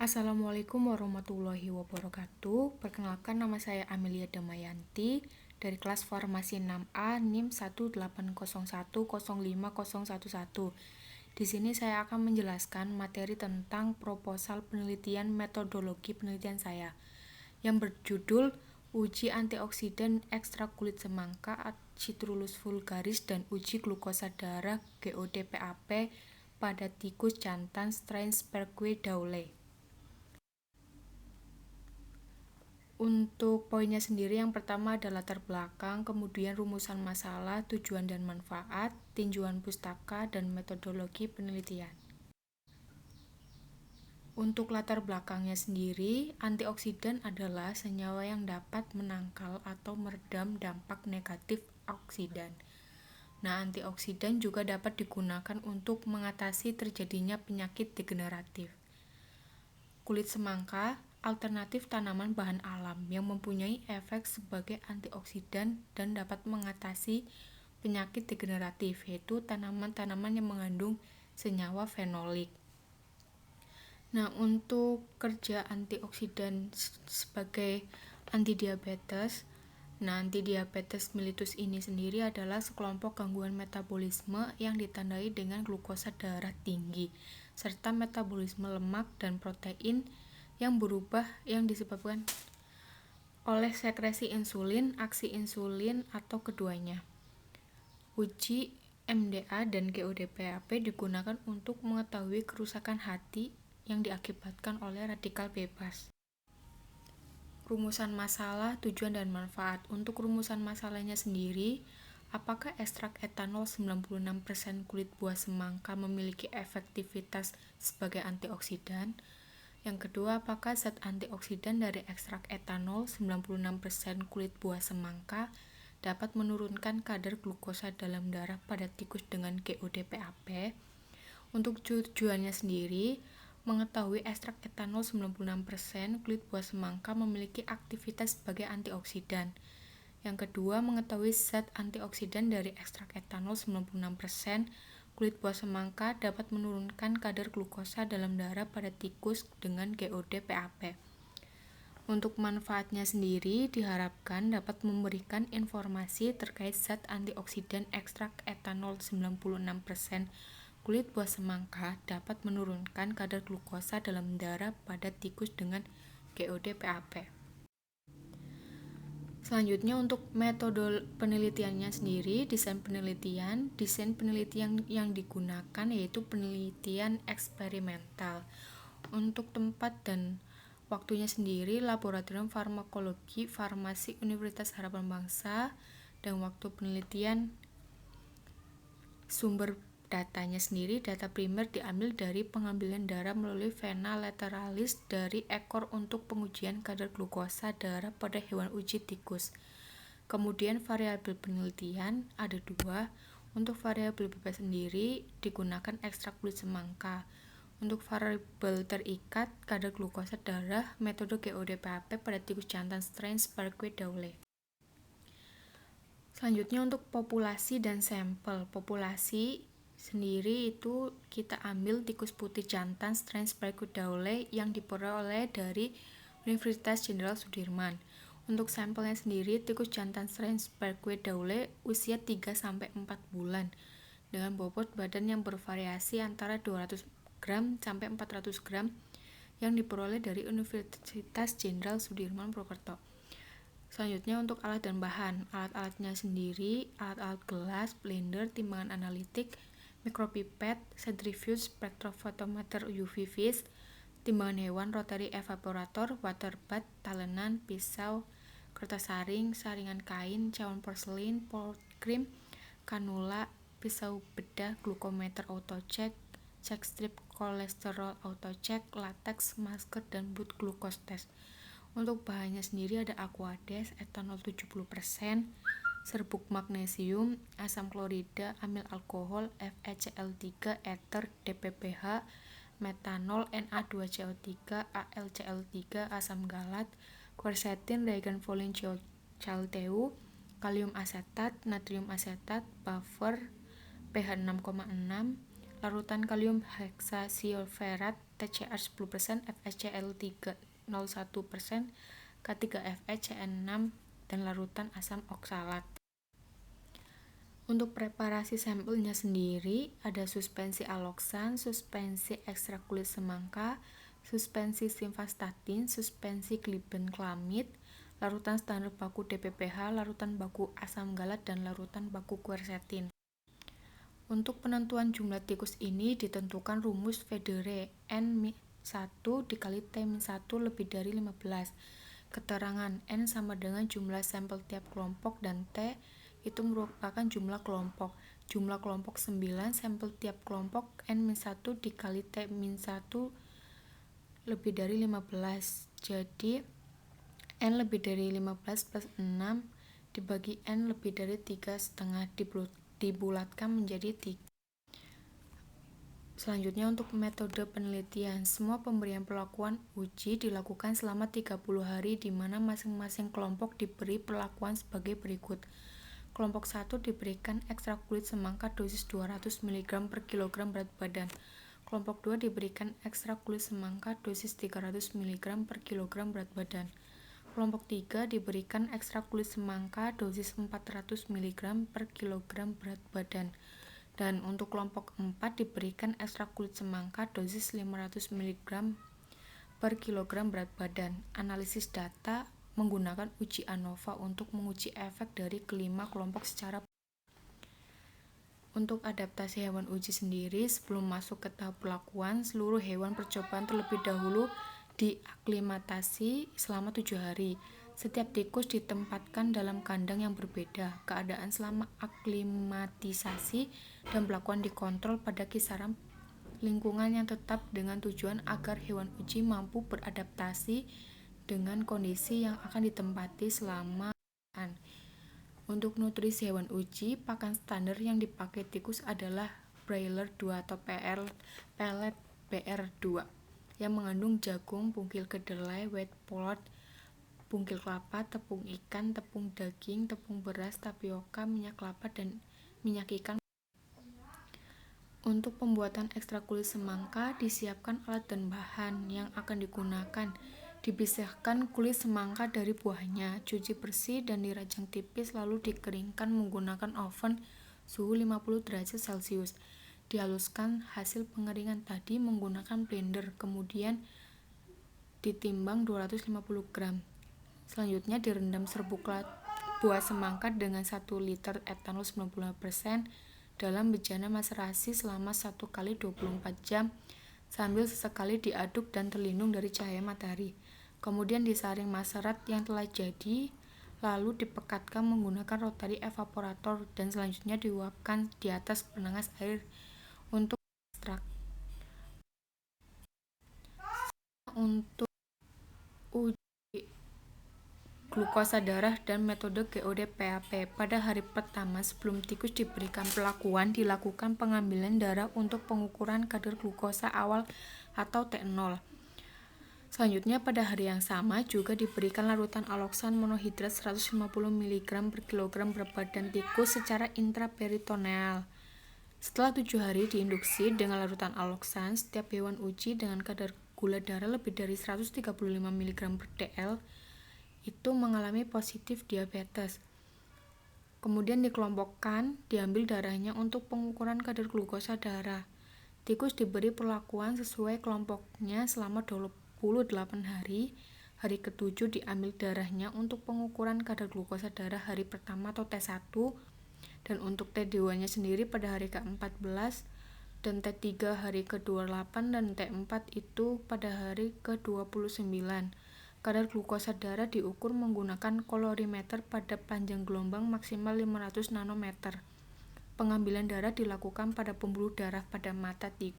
Assalamualaikum warahmatullahi wabarakatuh. Perkenalkan, nama saya Amelia Damayanti dari kelas Farmasi 6A NIM 180105011. Di sini saya akan menjelaskan materi tentang proposal penelitian metodologi penelitian saya yang berjudul Uji antioksidan ekstrak kulit semangka Citrullus vulgaris dan uji glukosa darah GOD-PAP pada tikus jantan strain Sperqueoidale. Untuk poinnya sendiri, yang pertama adalah latar belakang, kemudian rumusan masalah, tujuan dan manfaat, tinjauan pustaka, dan metodologi penelitian. Untuk latar belakangnya sendiri, antioksidan adalah senyawa yang dapat menangkal atau meredam dampak negatif oksidan. Nah, antioksidan juga dapat digunakan untuk mengatasi terjadinya penyakit degeneratif. Kulit semangka alternatif tanaman bahan alam yang mempunyai efek sebagai antioksidan dan dapat mengatasi penyakit degeneratif, yaitu tanaman-tanaman yang mengandung senyawa fenolik. Nah, untuk kerja antioksidan sebagai antidiabetes, antidiabetes mellitus ini sendiri adalah sekelompok gangguan metabolisme yang ditandai dengan glukosa darah tinggi serta metabolisme lemak dan protein yang berubah yang disebabkan oleh sekresi insulin, aksi insulin, atau keduanya. Uji MDA dan GOD-PAP digunakan untuk mengetahui kerusakan hati yang diakibatkan oleh radikal bebas. Rumusan masalah, tujuan dan manfaat. Untuk rumusan masalahnya sendiri, apakah ekstrak etanol 96% kulit buah semangka memiliki efektivitas sebagai antioksidan? Yang kedua, apakah zat antioksidan dari ekstrak etanol 96% kulit buah semangka dapat menurunkan kadar glukosa dalam darah pada tikus dengan GOD-PAP? Untuk tujuannya sendiri, mengetahui ekstrak etanol 96% kulit buah semangka memiliki aktivitas sebagai antioksidan. Yang kedua, mengetahui zat antioksidan dari ekstrak etanol 96% kulit buah semangka dapat menurunkan kadar glukosa dalam darah pada tikus dengan GOD-PAP. Untuk manfaatnya sendiri, diharapkan dapat memberikan informasi terkait zat antioksidan ekstrak etanol 96% kulit buah semangka dapat menurunkan kadar glukosa dalam darah pada tikus dengan GOD-PAP. Selanjutnya, untuk metode penelitiannya sendiri, desain penelitian yang digunakan yaitu penelitian eksperimental. Untuk tempat dan waktunya sendiri, Laboratorium Farmakologi Farmasi Universitas Harapan Bangsa, dan waktu penelitian sumber datanya sendiri, data primer diambil dari pengambilan darah melalui vena lateralis dari ekor untuk pengujian kadar glukosa darah pada hewan uji tikus. Kemudian variabel penelitian ada dua. Untuk variabel bebas sendiri digunakan ekstrak kulit semangka. Untuk variabel terikat kadar glukosa darah, metode GOD-PAP pada tikus jantan strain Sperqueoidale. Selanjutnya, untuk populasi dan sampel. Populasi sendiri itu kita ambil tikus putih jantan strain Sperqueoidale yang diperoleh dari Universitas Jenderal Sudirman. Untuk sampelnya sendiri, tikus jantan strain Sperqueoidale usia 3-4 bulan dengan bobot badan yang bervariasi antara 200 gram sampai 400 gram yang diperoleh dari Universitas Jenderal Sudirman Purwokerto. Selanjutnya, untuk alat dan bahan. Alat-alatnya sendiri, alat-alat gelas, blender, timbangan analitik, mikropipet, centrifuge, spektrofotometer UV vis, timbangan hewan, rotary evaporator, water bath, talenan, pisau, kertas saring, saringan kain, cawan porselin, port cream, kanula, pisau bedah, glukometer autocheck, check strip kolesterol autocheck, latex, masker, dan boot glucose test. Untuk bahannya sendiri ada aquades, etanol 70%, serbuk magnesium, asam klorida, amil alkohol, FeCl3, ether, DPPH, metanol, Na2CO3, AlCl3, asam galat, quercetin, reagen Folin-Chalteu, kalium asetat, natrium asetat, buffer, pH 6,6, larutan kalium heksasilferat, TCR 10%, FeCl 301%, K3Fe CN6, dan larutan asam oksalat. Untuk preparasi sampelnya sendiri, ada suspensi aloksan, suspensi ekstrak kulit semangka, suspensi simvastatin, suspensi glibenclamid, larutan standar baku DPPH, larutan baku asam galat, dan larutan baku quercetin. Untuk penentuan jumlah tikus ini ditentukan rumus Federe N1 dikali T-1 lebih dari 15. Keterangan N sama dengan jumlah sampel tiap kelompok dan T itu merupakan jumlah kelompok. Jumlah kelompok 9, sampel tiap kelompok N-1 dikali T-1 lebih dari 15. Jadi N lebih dari 15 plus 6 dibagi N lebih dari 3,5 dibulatkan menjadi 3. Selanjutnya untuk metode penelitian, semua pemberian perlakuan uji dilakukan selama 30 hari di mana masing-masing kelompok diberi perlakuan sebagai berikut. Kelompok 1 diberikan ekstrak kulit semangka dosis 200 mg per kilogram berat badan. Kelompok 2 diberikan ekstrak kulit semangka dosis 300 mg per kilogram berat badan. Kelompok 3 diberikan ekstrak kulit semangka dosis 400 mg per kilogram berat badan. Dan untuk kelompok 4 diberikan ekstrak kulit semangka dosis 500 mg per kilogram berat badan. Analisis data menggunakan uji ANOVA untuk menguji efek dari kelima kelompok secara. Untuk adaptasi hewan uji sendiri, sebelum masuk ke tahap perlakuan, seluruh hewan percobaan terlebih dahulu diaklimatasi selama 7 hari. Setiap tikus ditempatkan dalam kandang yang berbeda. Keadaan selama aklimatisasi dan pelakuan dikontrol pada kisaran lingkungan yang tetap dengan tujuan agar hewan uji mampu beradaptasi dengan kondisi yang akan ditempati selama pelakuan. Untuk nutrisi hewan uji, pakan standar yang dipakai tikus adalah broiler 2 atau pellet BR2 yang mengandung jagung, pungkil kedelai, white flour, pungkil kelapa, tepung ikan, tepung daging, tepung beras, tapioka, minyak kelapa, dan minyak ikan. Untuk pembuatan ekstrak kulit semangka, disiapkan alat dan bahan yang akan digunakan. Dipisahkan kulit semangka dari buahnya, cuci bersih dan dirajang tipis lalu dikeringkan menggunakan oven suhu 50 derajat Celcius. Dihaluskan hasil pengeringan tadi menggunakan blender, kemudian ditimbang 250 gram. Selanjutnya direndam serbuk buah semangka dengan 1 liter etanol 95% dalam bejana maserasi selama 1 kali 24 jam sambil sesekali diaduk dan terlindung dari cahaya matahari. Kemudian disaring maserat yang telah jadi, lalu dipekatkan menggunakan rotary evaporator dan selanjutnya diuapkan di atas penanas air untuk ekstrak. Untuk uji glukosa darah dan metode GOD-PAP, pada hari pertama sebelum tikus diberikan perlakuan dilakukan pengambilan darah untuk pengukuran kadar glukosa awal atau T0. Selanjutnya pada hari yang sama juga diberikan larutan aloksan monohidrat 150 mg per kilogram berat badan tikus secara intraperitoneal. Setelah 7 hari diinduksi dengan larutan aloksan, setiap hewan uji dengan kadar gula darah lebih dari 135 mg per dl itu mengalami positif diabetes. Kemudian dikelompokkan, diambil darahnya untuk pengukuran kadar glukosa darah. Tikus diberi perlakuan sesuai kelompoknya selama 28 hari. Hari ke-7 diambil darahnya untuk pengukuran kadar glukosa darah hari pertama atau T1, dan untuk T2 nya sendiri pada hari ke-14, dan T3 hari ke-28, dan T4 itu pada hari ke-29. Kadar glukosa darah diukur menggunakan kolorimeter pada panjang gelombang maksimal 500 nanometer. Pengambilan darah dilakukan pada pembuluh darah pada mata tikus.